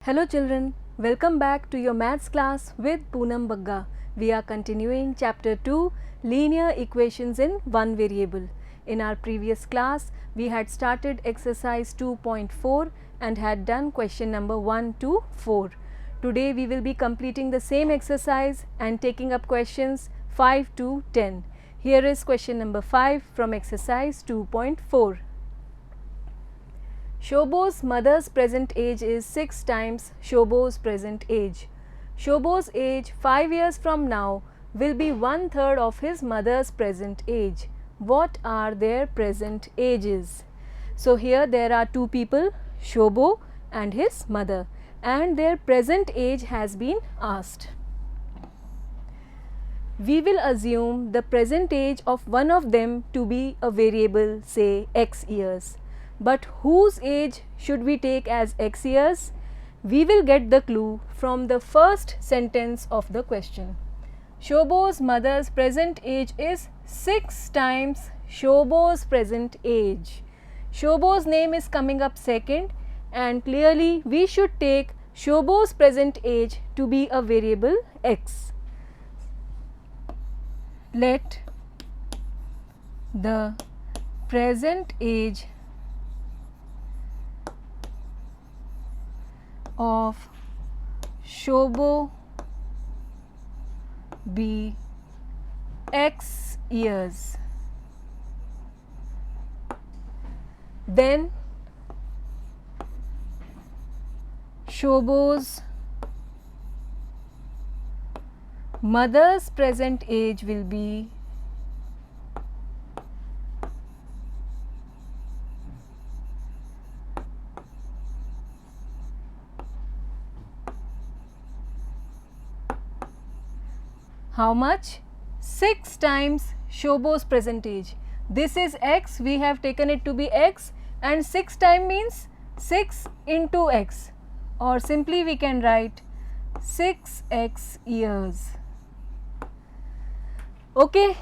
Hello children, welcome back to your maths class with Poonam Bagga. We are continuing chapter 2, linear equations in one variable. In our previous class, we had started exercise 2.4 and had done question number 1 to 4. Today we will be completing the same exercise and taking up questions 5 to 10. Here is question number 5 from exercise 2.4. Shobo's mother's present age is 6 times Shobo's present age. Shobo's age 5 years from now will be 1/3 of his mother's present age. What are their present ages? So here there are two people, Shobo and his mother, and their present age has been asked. We will assume the present age of one of them to be a variable, say x years. But whose age should we take as x years? We will get the clue from the first sentence of the question. Shobo's mother's present age is 6 times Shobo's present age. Shobo's name is coming up second, and clearly we should take Shobo's present age to be a variable x. Let the present age of Shobo be x years. Then Shobo's mother's present age will be how much? 6 times Shobo's present age. This is x, we have taken it to be x, and 6 times means 6 into x, or simply we can write 6x years. Okay,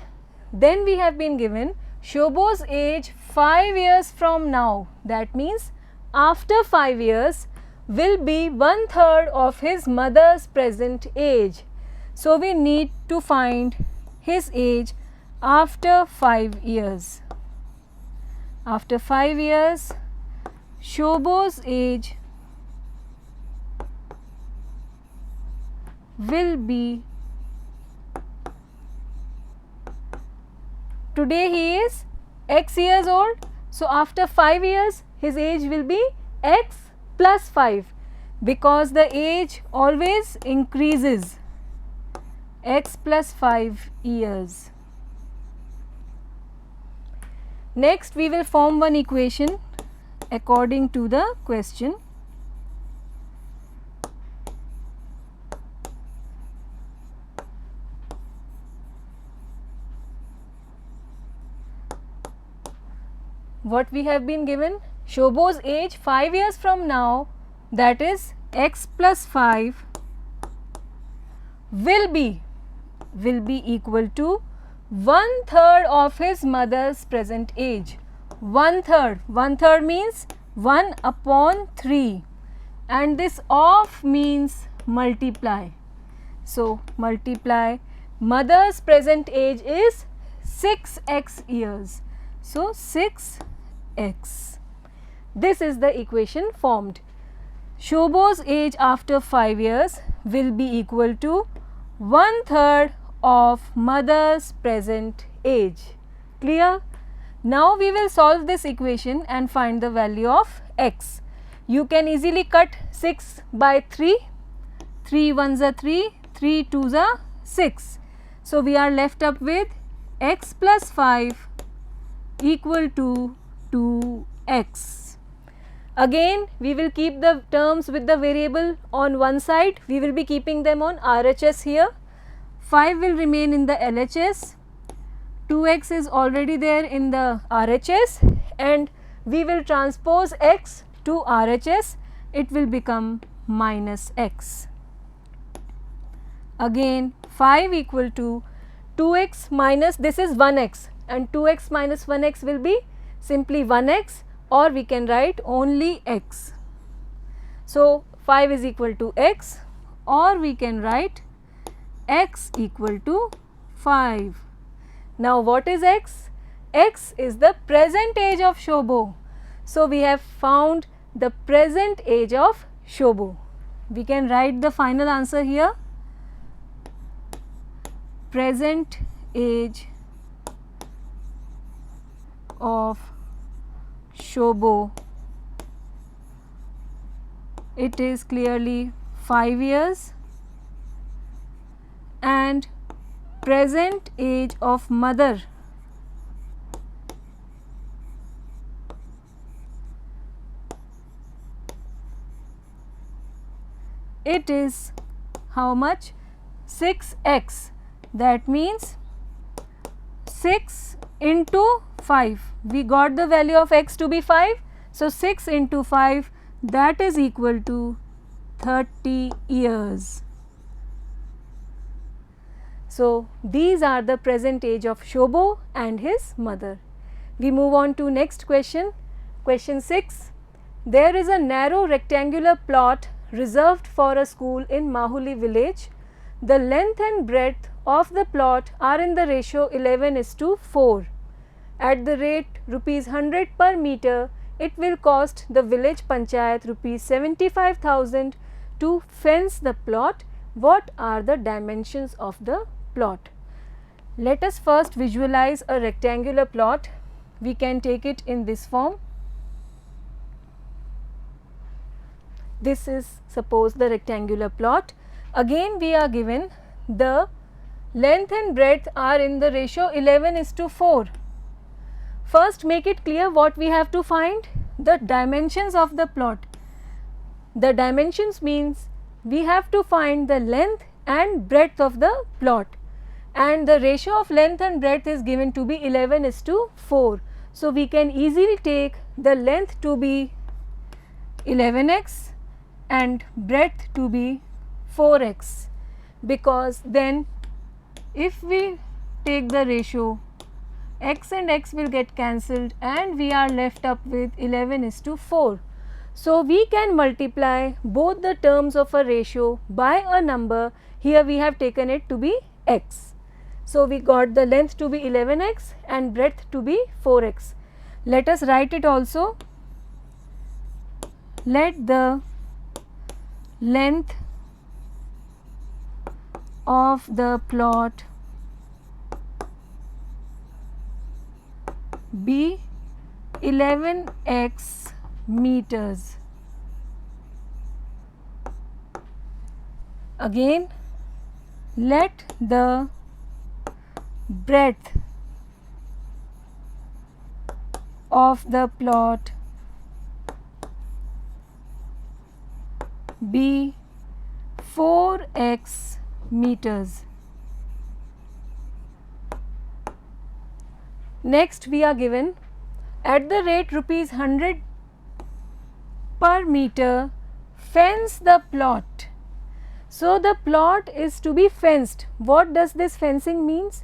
then we have been given Shobo's age 5 years from now. That means after 5 years will be 1/3 of his mother's present age. So we need to find his age after 5 years. After 5 years, Shobo's age will be, today he is x years old, so after 5 years his age will be x plus 5, because the age always increases, x plus 5 years. Next we will form one equation according to the question. What we have been given? Shobo's age 5 years from now, that is x plus 5 will be equal to 1/3 of his mother's present age. 1/3 means 1/3, and this of means multiply. So multiply, mother's present age is 6x years, so 6x. This is the equation formed. Shobo's age after 5 years will be equal to 1/3 of mother's present age. Clear? Now we will solve this equation and find the value of x. You can easily cut 6 by 3. 3 1s are 3, 3 2s are 6. So we are left up with x plus 5 equal to 2x. Again we will keep the terms with the variable on one side. We will be keeping them on RHS here. 5 will remain in the LHS, 2x is already there in the RHS, and we will transpose x to RHS, it will become minus x. Again 5 equal to 2x minus, this is 1x, and 2x minus 1x will be simply 1x, or we can write only x. So 5 is equal to x, or we can write x equal to 5. Now what is x? X is the present age of Shobo. So we have found the present age of Shobo. We can write the final answer here. Present age of Shobo, it is clearly 5 years, and present age of mother, it is how much? 6x. That means 6 into 5. We got the value of x to be 5. So 6 into 5, that is equal to 30 years. So these are the present age of Shobo and his mother. We move on to next question. Question 6. There is a narrow rectangular plot reserved for a school in Mahuli village. The length and breadth of the plot are in the ratio 11:4. At the rate rupees 100 per meter, it will cost the village panchayat rupees 75,000 to fence the plot. What are the dimensions of the plot? Let us first visualize a rectangular plot. We can take it in this form. This is suppose the rectangular plot. Again we are given the length and breadth are in the ratio 11:4. First make it clear what we have to find, the dimensions of the plot. The dimensions means we have to find the length and breadth of the plot, and the ratio of length and breadth is given to be 11:4. So we can easily take the length to be 11x and breadth to be 4x, because then if we take the ratio, x and x will get cancelled and we are left up with 11:4. So we can multiply both the terms of a ratio by a number. Here we have taken it to be x. So we got the length to be 11x and breadth to be 4x. Let us write it also. Let the length of the plot be 11x meters. Again, let the breadth of the plot be 4x meters. Next we are given at the rate rupees 100 per meter, fence the plot. So the plot is to be fenced. What does this fencing means?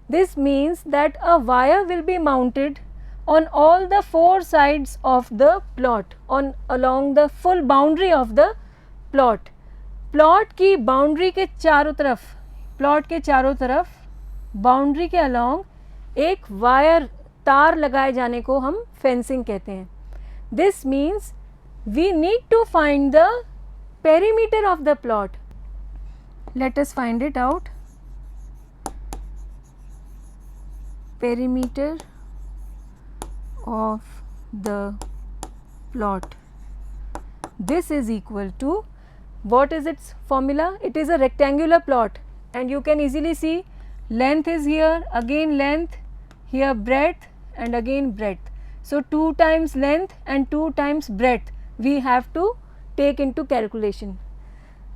This means that a wire will be mounted on all the 4 sides of the plot, on along the full boundary of the plot. Plot की boundary के चारों तरफ, plot के चारों तरफ boundary के along एक wire तार लगाए जाने को हम फेंसिंग कहते हैं. This means we need to find the perimeter of the plot. Let us find it out. Perimeter of the plot. This is equal to, what is its formula? It is a rectangular plot and you can easily see length is here, again length, here breadth and again breadth. So 2 times length and 2 times breadth we have to take into calculation,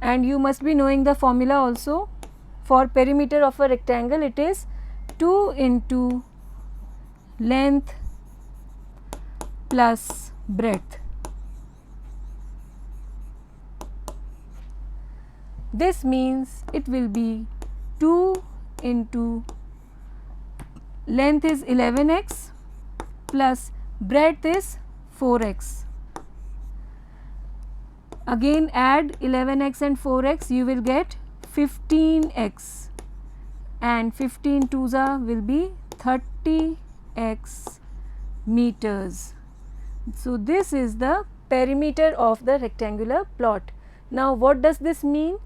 and you must be knowing the formula also. For perimeter of a rectangle, it is 2 into length plus breadth. This means it will be 2 into length is 11x plus breadth is 4x. Again add 11x and 4x, you will get 15x, and 15 twos will be 30x meters. So this is the perimeter of the rectangular plot. Now what does this mean?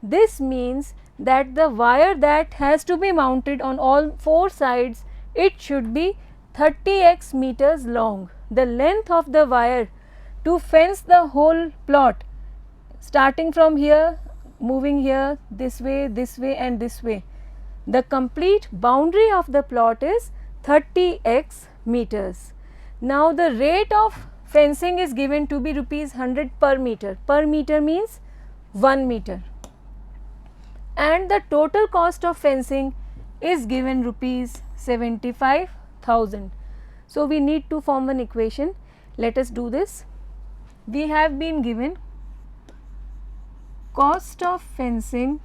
This means that the wire that has to be mounted on all four sides, it should be 30x meters long. The length of the wire to fence the whole plot, starting from here, moving here, this way and this way, the complete boundary of the plot is 30x meters. Now the rate of fencing is given to be rupees 100 per meter. Per meter means 1 meter. And the total cost of fencing is given rupees 75,000. So we need to form an equation. Let us do this. We have been given cost of fencing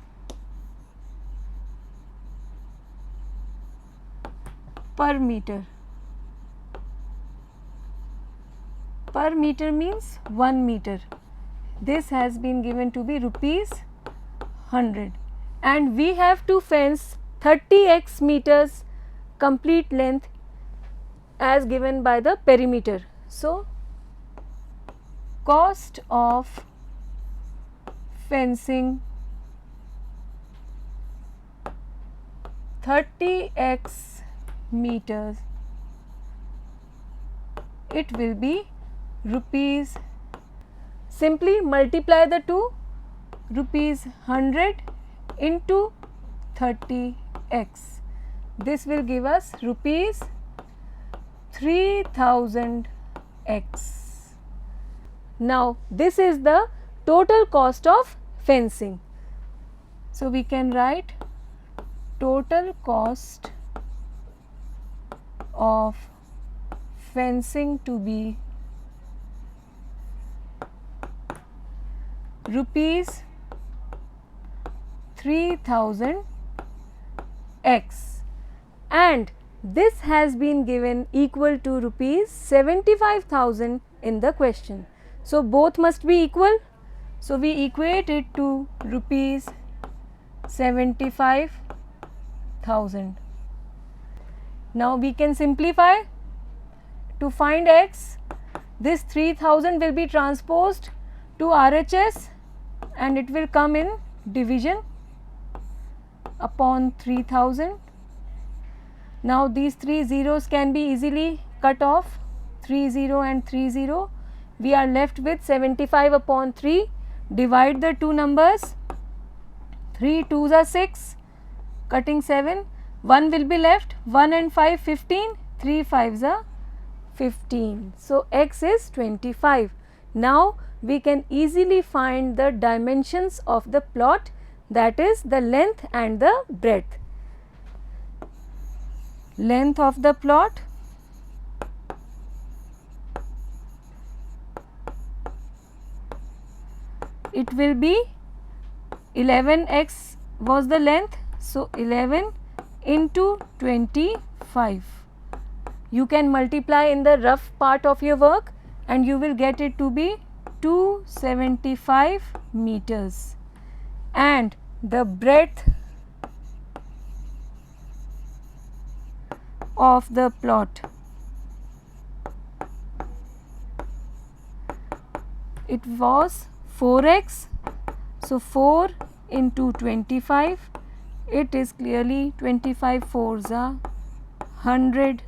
per meter. Per meter means 1 meter. This has been given to be rupees 100, and we have to fence 30x meters complete length as given by the perimeter. So cost of fencing 30x meters, it will be rupees, simply multiply the two, rupees 100 into 30x. This will give us rupees 3000x. Now this is the total cost of fencing. So we can write total cost of fencing to be rupees 3000x, and this has been given equal to rupees 75,000 in the question. So both must be equal. So we equate it to rupees 75,000. Now we can simplify. To find x, this 3000 will be transposed to RHS and it will come in division upon 3000. Now these three zeros can be easily cut off, 30 and 30. We are left with 75 upon 3. Divide the two numbers, 3 2s are 6, cutting 7, 1 will be left, 1 and 5 15, 3 5s are 15. So x is 25. Now we can easily find the dimensions of the plot, that is the length and the breadth. Length of the plot it will be 11x was the length, so 11 into 25. You can multiply in the rough part of your work and you will get it to be 275 meters, and the breadth of the plot, it was 4x, so 4 into 25, it is clearly 25 4s are 100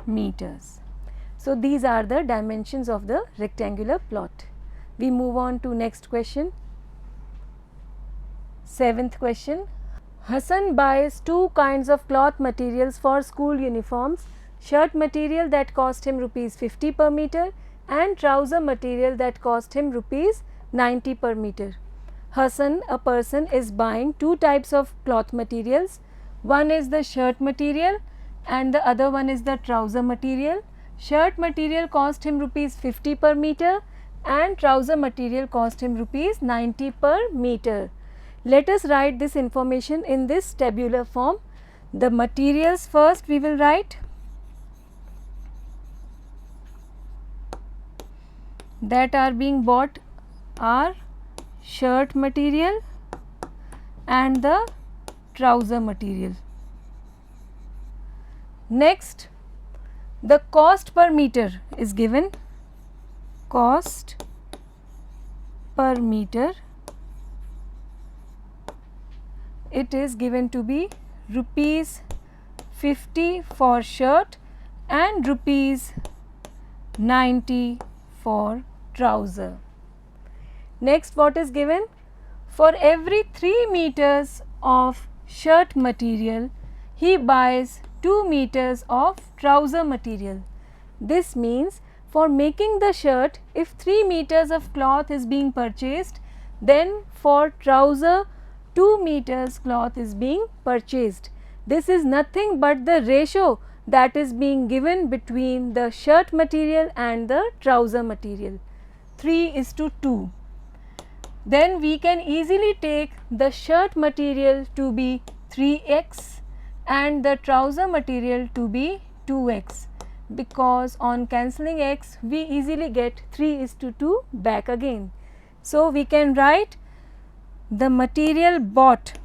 meters. So these are the dimensions of the rectangular plot. We move on to next question. 7th question. Hassan buys two kinds of cloth materials for school uniforms: shirt material that cost him rupees 50 per meter and trouser material that cost him rupees 90 per meter. Hassan, a person, is buying two types of cloth materials. One is the shirt material and the other one is the trouser material. Shirt material cost him rupees 50 per meter and trouser material cost him rupees 90 per meter. Let us write this information in this tabular form. The materials first we will write, that are being bought are shirt material and the trouser material. Next, the cost per meter is given. Cost per meter, it is given to be rupees 50 for shirt and rupees 90 for trouser. Next, what is given? For every 3 meters of shirt material, he buys 2 meters of trouser material. This means for making the shirt, if 3 meters of cloth is being purchased, then for trouser 2 meters cloth is being purchased. This is nothing but the ratio that is being given between the shirt material and the trouser material, 3:2. Then we can easily take the shirt material to be 3x and the trouser material to be 2x, because on cancelling x we easily get 3:2 back again. So, we can write the material bought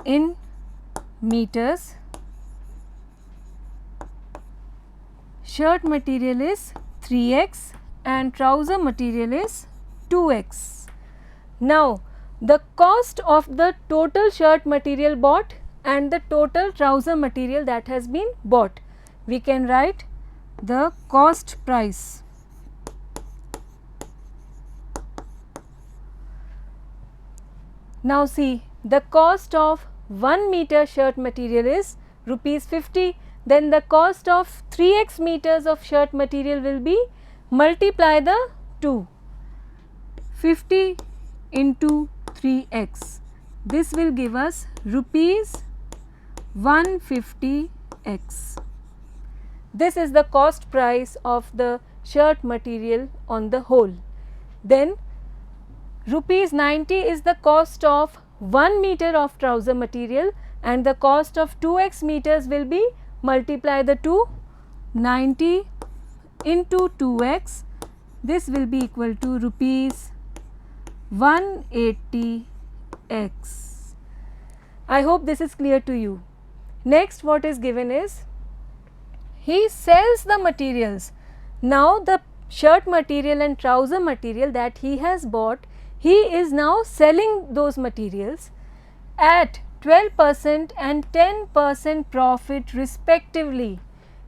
in meters, shirt material is 3x and trouser material is 2x. Now, the cost of the total shirt material bought and the total trouser material that has been bought, we can write the cost price. Now, see, the cost of 1 meter shirt material is rupees 50. Then the cost of 3x meters of shirt material will be, multiply the 2, 50 into 3x. This will give us rupees 150x. This is the cost price of the shirt material on the whole. Then rupees 90 is the cost of 1 meter of trouser material and the cost of 2x meters will be, multiply the 2, 90 into 2x, this will be equal to rupees 180x. I hope this is clear to you. Next, what is given is, he sells the materials. Now, the shirt material and trouser material that he has bought, he is now selling those materials at 12% and 10% profit respectively.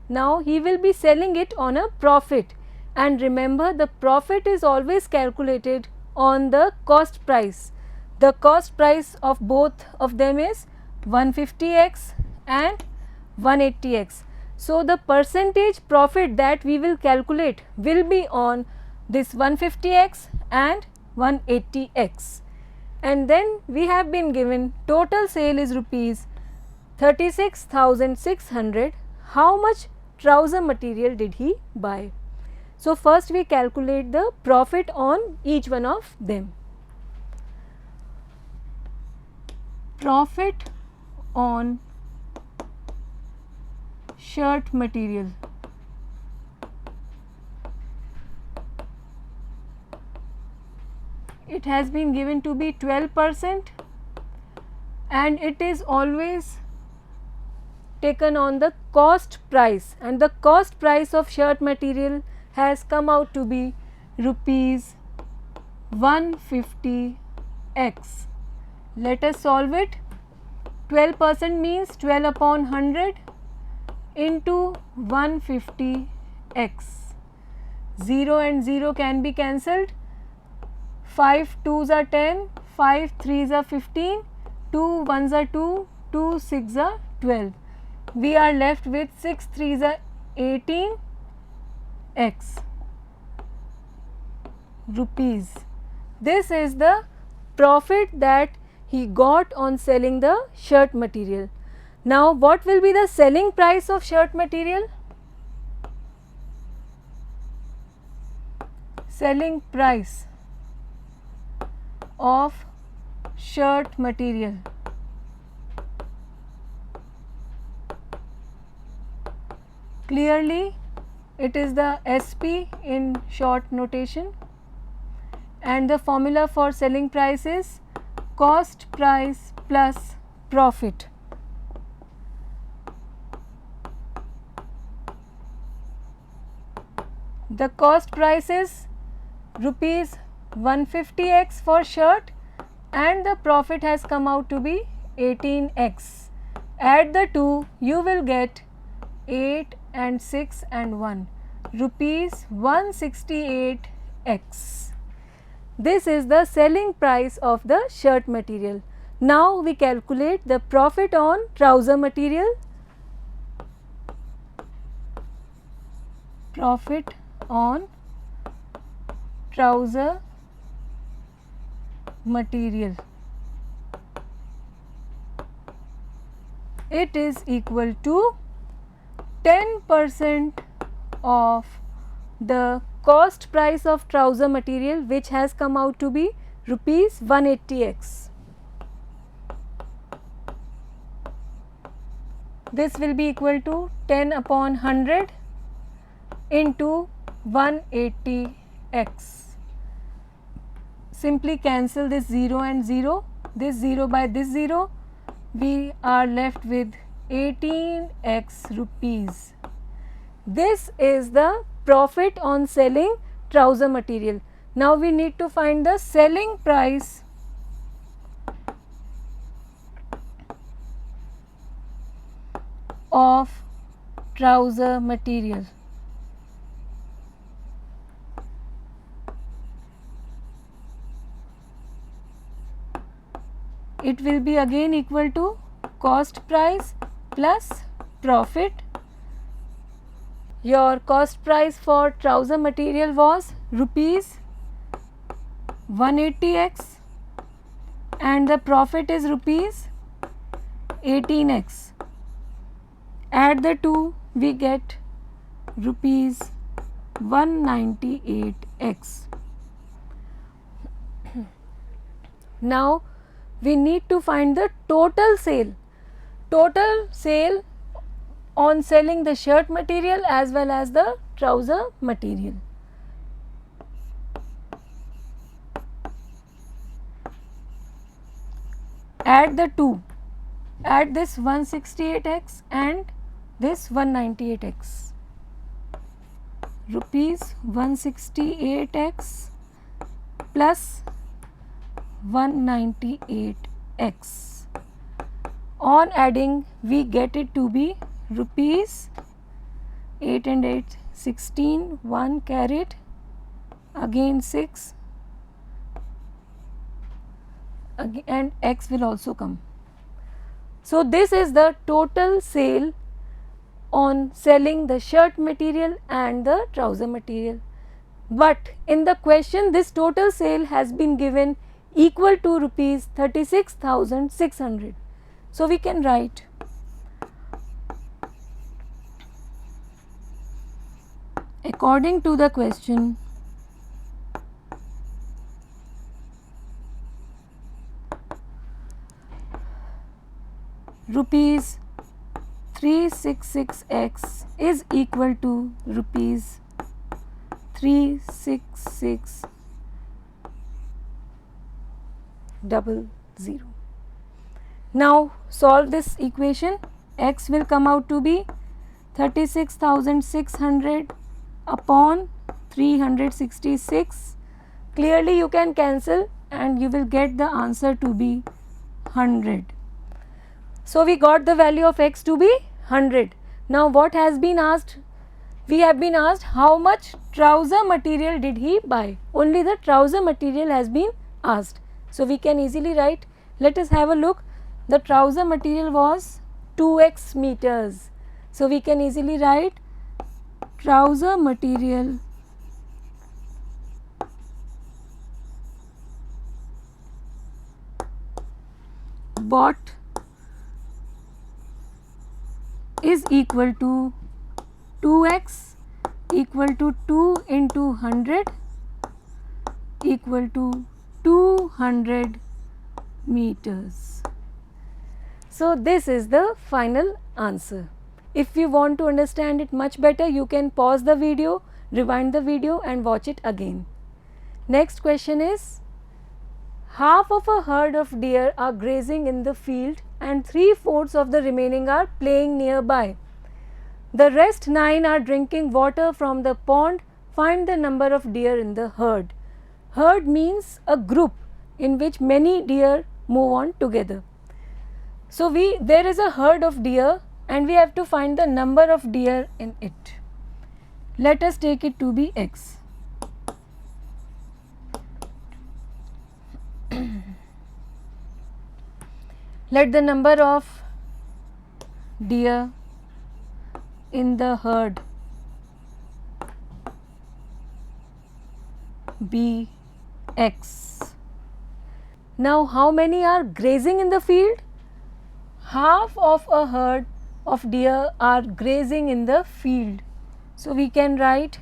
Now, he will be selling it on a profit, and remember, the profit is always calculated on the cost price. The cost price of both of them is 150x and 180x. So, the percentage profit that we will calculate will be on this 150x and 180x. And then we have been given total sale is rupees 36,600. How much trouser material did he buy? So, first we calculate the profit on each one of them. Profit on shirt material. It has been given to be 12% and it is always taken on the cost price, and the cost price of shirt material has come out to be rupees 150x. Let us solve it. 12% means 12 upon 100 into 150x. 0 and 0 can be cancelled. 5 2s are 10, 5 3s are 15, 2 1s are 2, 2 6s are 12. We are left with 6 3s are 18x rupees. This is the profit that he got on selling the shirt material. Now, what will be the selling price of shirt material? Selling price of shirt material. Clearly it is the SP in short notation, and the formula for selling price is cost price plus profit. The cost price is rupees 150x for shirt, and the profit has come out to be 18x. Add the two, you will get 8 and 6 and 1, rupees 168x. This is the selling price of the shirt material. Now we calculate the profit on trouser material. Profit on trouser material. It is equal to 10% of the cost price of trouser material, which has come out to be rupees 180x. This will be equal to 10 upon 100 into 180x. Simply cancel this 0 and 0, this 0 by this 0, we are left with 18x rupees. This is the profit on selling trouser material. Now we need to find the selling price of trouser material. It will be again equal to cost price plus profit. Your cost price for trouser material was rupees 180x and the profit is rupees 18x. Add the two, we get rupees 198x. Now we need to find the total sale. Total sale on selling the shirt material as well as the trouser material. Add the two. Add this 168x and this 198x. Rupees 168x plus 198x. On adding, we get it to be rupees 8 and 8, 16, 1 carried, again 6, and x will also come. So this is the total sale on selling the shirt material and the trouser material. But in the question, this total sale has been given equal to rupees 36,600. So we can write according to the question, rupees 366x is equal to rupees 36600. Now solve this equation. X will come out to be 36,600 upon 366. Clearly you can cancel and you will get the answer to be 100. So we got the value of x to be 100. Now what has been asked? We have been asked how much trouser material did he buy. Only the trouser material has been asked. So we can easily write, let us have a look. The trouser material was 2x meters. So we can easily write trouser material bought is equal to 2x equal to 2 into 100 equal to 200 meters. So this is the final answer. If you want to understand it much better, you can pause the video, rewind the video and watch it again. Next question is, half of a herd of deer are grazing in the field and 3/4 of the remaining are playing nearby. The rest 9 are drinking water from the pond. Find the number of deer in the herd. Herd means a group in which many deer move on together. So there is a herd of deer and we have to find the number of deer in it. Let us take it to be x. Let the number of deer in the herd be x. Now how many are grazing in the field? Half of a herd of deer are grazing in the field. So we can write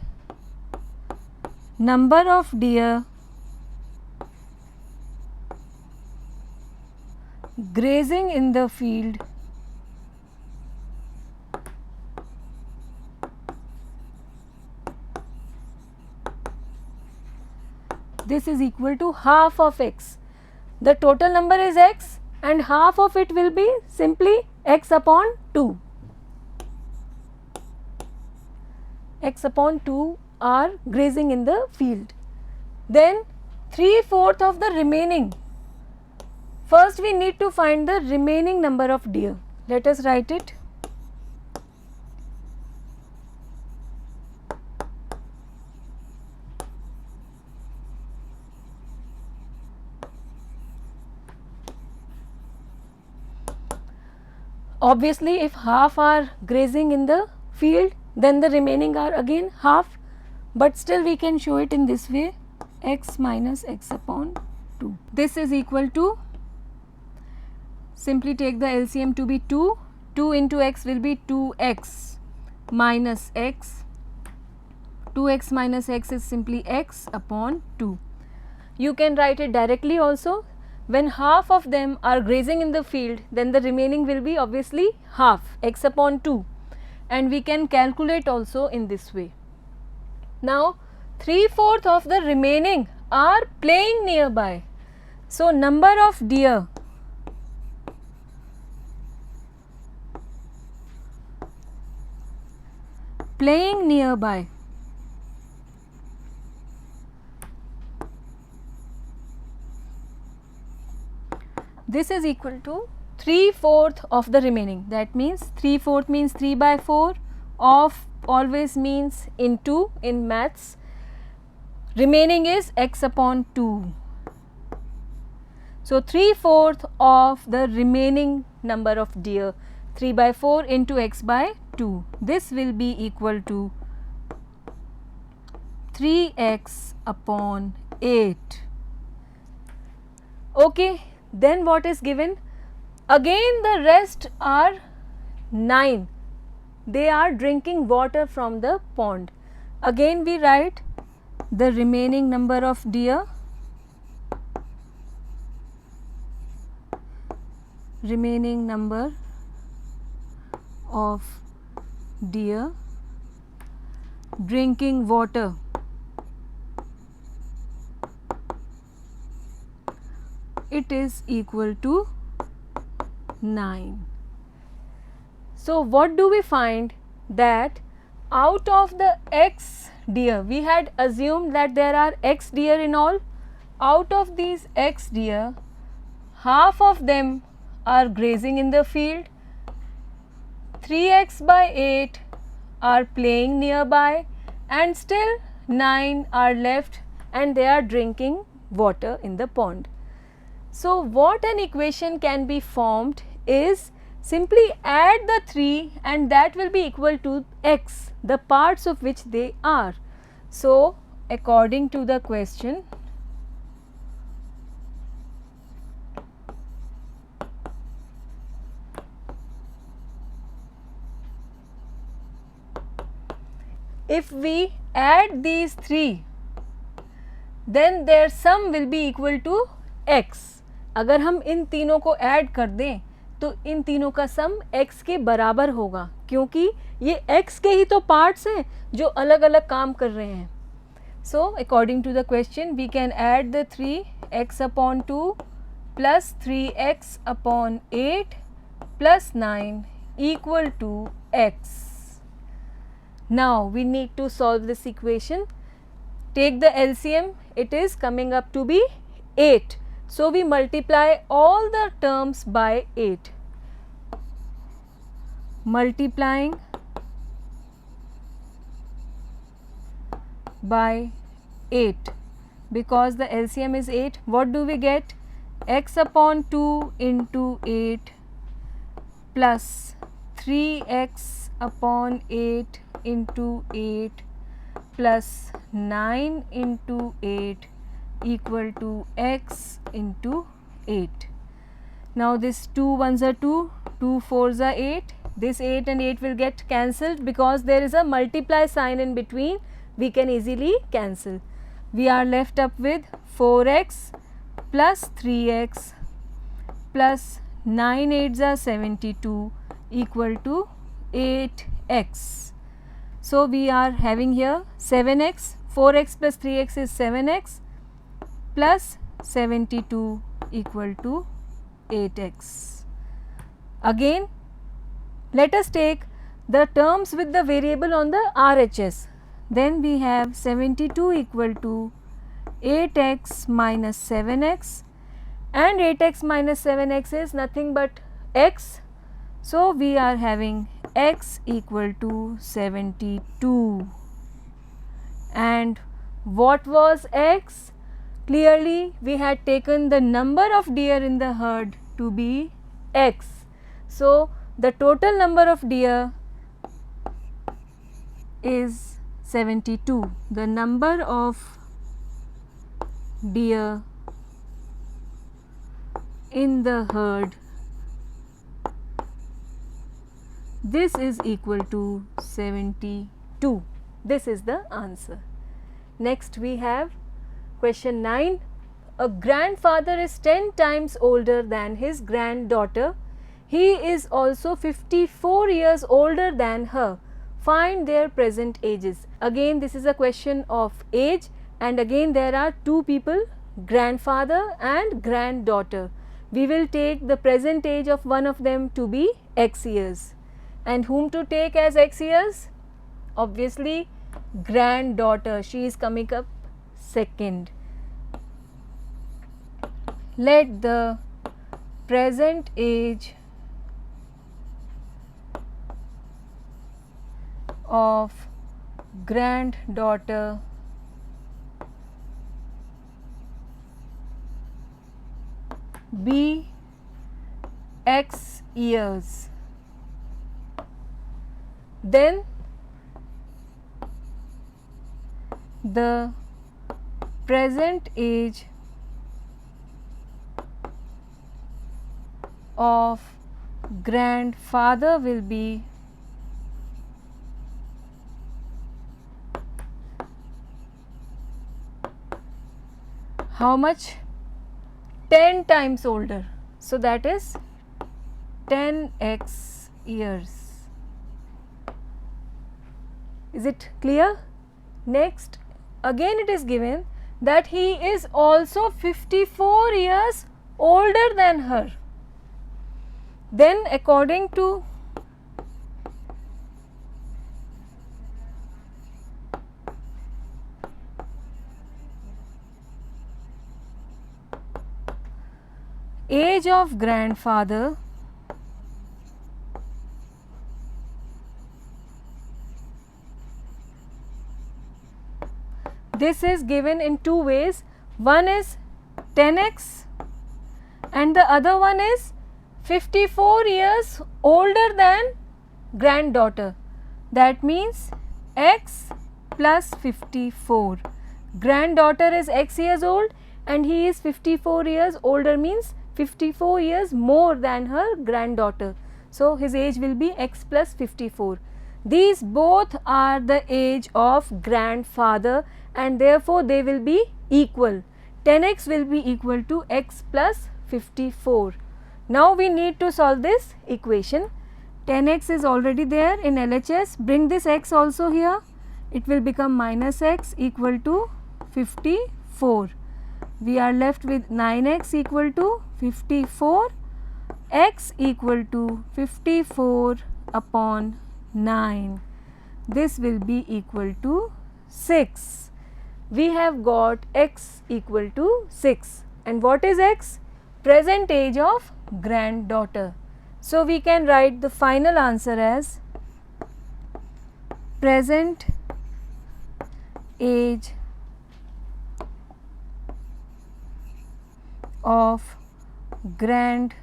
number of deer grazing in the field this is equal to half of x. The total number is x and half of it will be simply x upon 2. X upon 2 are grazing in the field. Then 3/4 of the remaining. First we need to find the remaining number of deer. Let us write it. Obviously, if half are grazing in the field, then the remaining are again half, but still we can show it in this way, x minus x upon 2. This is equal to, simply take the LCM to be 2, 2 into x will be 2x minus x, 2x minus x is simply x upon 2. You can write it directly also. When half of them are grazing in the field, then the remaining will be obviously half, x upon 2, and we can calculate also in this way. Now 3/4 of the remaining are playing nearby. So number of deer playing nearby this is equal to 3/4 of the remaining. That means 3/4 means 3/4 of always means into in maths. Remaining is x upon 2. So 3/4 of the remaining number of deer, 3/4 into x by 2. This will be equal to 3x upon 8. Okay. Then what is given? Again the rest are 9. They are drinking water from the pond. Again we write the remaining number of deer, remaining number of deer drinking water. It is equal to 9. So what do we find? That out of the x deer, we had assumed that there are x deer in all. Out of these x deer, half of them are grazing in the field, 3x by 8 are playing nearby, and still 9 are left and they are drinking water in the pond. So what an equation can be formed is simply add the 3 and that will be equal to x, the parts of which they are. So according to the question, if we add these 3, then their sum will be equal to x. अगर हम इन तीनों को add कर दें तो इन तीनों का सम x के बराबर होगा, क्योंकि ये x के ही तो पार्ट्स हैं जो अलग अलग काम कर रहे हैं. So according to the question we can add the 3x upon 2 plus 3x upon 8 plus 9 equal to x. Now we need to solve this equation. Take the LCM, it is coming up to be 8. So we multiply all the terms by 8. Multiplying by 8, because the LCM is 8, what do we get? X upon 2 into 8 plus 3x upon 8 into 8 plus 9 into 8 equal to x into 8. Now this 2 ones are 2, 2 fours are 8, this 8 and 8 will get cancelled because there is a multiply sign in between, we can easily cancel. We are left up with 4x plus 3x plus 9 8s are 72 equal to 8x. So we are having here 7x, 4x plus 3x is 7x plus 72 equal to 8x. Again let us take the terms with the variable on the RHS. Then we have 72 equal to 8x minus 7x, and 8x minus 7x is nothing but x. So we are having x equal to 72. And what was x? Clearly we had taken the number of deer in the herd to be x. So the total number of deer is 72. The number of deer in the herd, this is equal to 72. This is the answer. Next we have question 9. A grandfather is 10 times older than his granddaughter. He is also 54 years older than her. Find their present ages. Again this is a question of age, and again there are two people, grandfather and granddaughter. We will take the present age of one of them to be x years. And whom to take as x years? Obviously granddaughter, she is coming up second. Let the present age of granddaughter be x years. Then the present age of grandfather will be how much? 10 times older. So that is 10x years. Is it clear? Next, again it is given that he is also 54 years older than her. Then according to age of grandfather, this is given in two ways. One is 10x and the other one is 54 years older than granddaughter. That means x plus 54. Granddaughter is x years old and he is 54 years older, means 54 years more than her granddaughter. So his age will be x plus 54. These both are the age of grandfather and therefore they will be equal. 10x will be equal to x plus 54. Now we need to solve this equation. 10x is already there in LHS. Bring this x also here. It will become minus x equal to 54. We are left with 9x equal to 54. X equal to 54 upon 9. This will be equal to 6. We have got x equal to 6. And what is x? Present age of granddaughter. So we can write the final answer as present age of granddaughter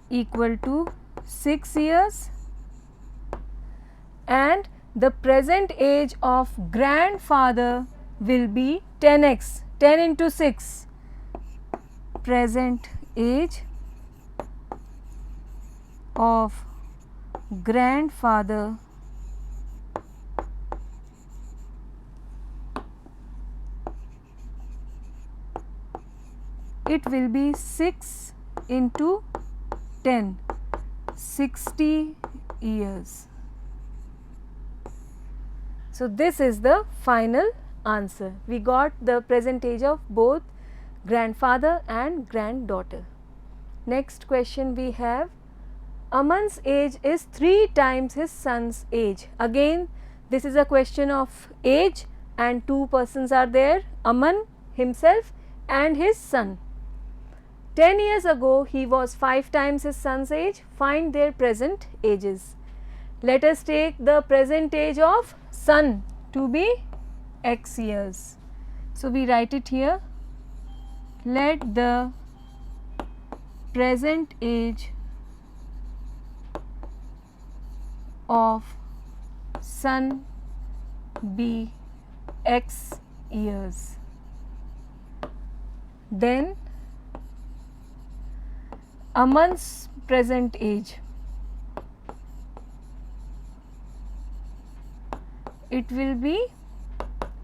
equal to 6 years, and the present age of grandfather will be 10x, 10 into 6. Present age of grandfather it will be 6 into 10, 60 years. So this is the final answer. We got the present age of both grandfather and granddaughter. Next question we have, Aman's age is 3 times his son's age. Again this is a question of age and two persons are there, Aman himself and his son. 10 years ago he was 5 times his son's age. Find their present ages. Let us take the present age of son to be x years. So we write it here. Let the present age of son be x years. Then Aman's present age, it will be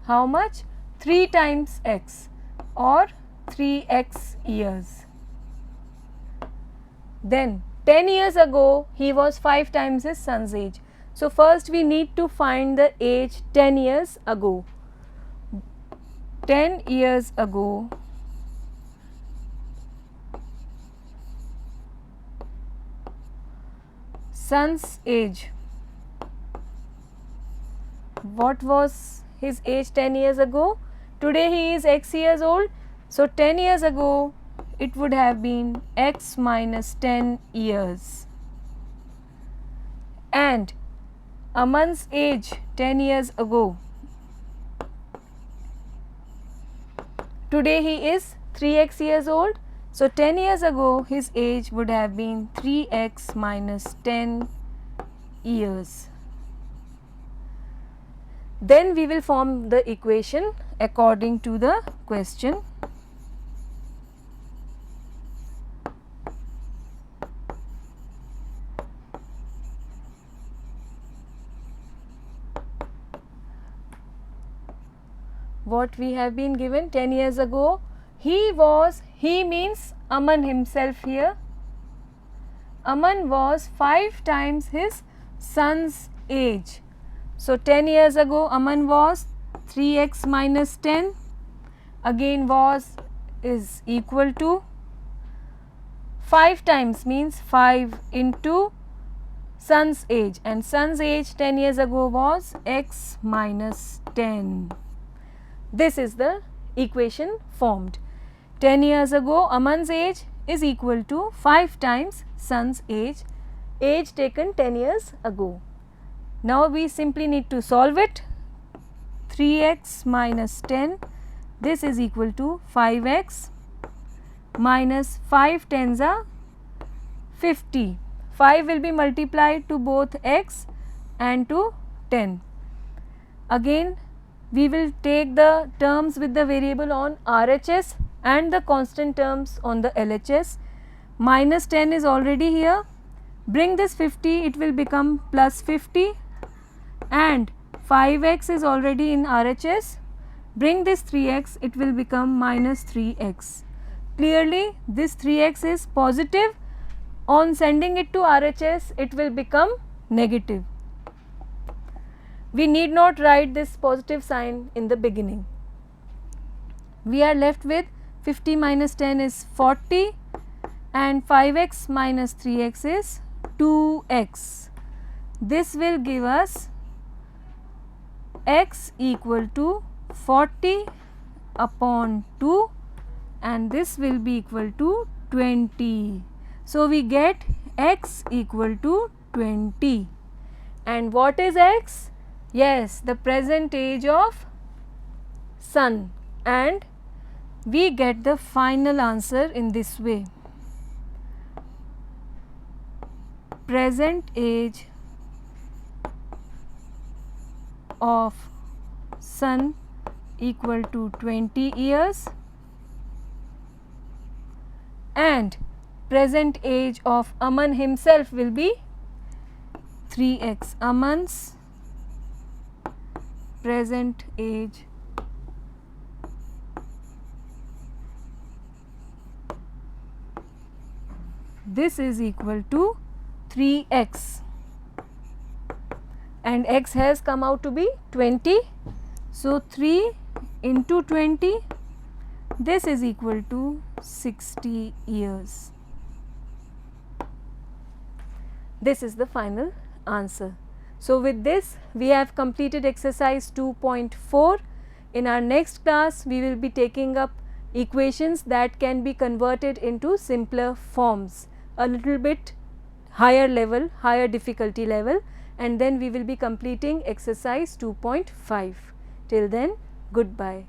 how much? 3 times x or 3x years. Then 10 years ago he was 5 times his son's age. So first we need to find the age 10 years ago. 10 years ago son's age. What was his age 10 years ago? Today he is x years old. So 10 years ago it would have been x minus 10 years. And Aman's age 10 years ago. Today he is 3x years old. So 10 years ago his age would have been 3x minus 10 years. Then we will form the equation according to the question. What we have been given 10 years ago, he means Aman himself here. Aman was 5 times his son's age. So 10 years ago Aman was 3x minus 10, again was is equal to 5 times means 5 into son's age, and son's age 10 years ago was x minus 10. This is the equation formed. 10 years ago Aman's age is equal to 5 times son's age taken 10 years ago. Now we simply need to solve it. 3x minus 10, this is equal to 5x minus 5 tens are 50. 5 will be multiplied to both x and to 10. Again we will take the terms with the variable on RHS and the constant terms on the LHS. Minus 10 is already here. Bring this 50, it will become plus 50, and 5x is already in RHS. Bring this 3x, it will become minus 3x. Clearly this 3x is positive. On sending it to RHS, it will become negative. We need not write this positive sign in the beginning. We are left with 50 minus 10 is 40 and 5x minus 3x is 2x. This will give us x equal to 40 upon 2 and this will be equal to 20. So, we get x equal to 20. And what is x? Yes, the present age of sun, and we get the final answer in this way. Present age of sun equal to 20 years and present age of Aman himself will be 3x. Aman's present age this is equal to 3x and x has come out to be 20. So, 3 into 20 this is equal to 60 years. This is the final answer. So, with this we have completed exercise 2.4. In our next class we will be taking up equations that can be converted into simpler forms, a little bit higher level, higher difficulty level, and then we will be completing exercise 2.5. Till then, goodbye.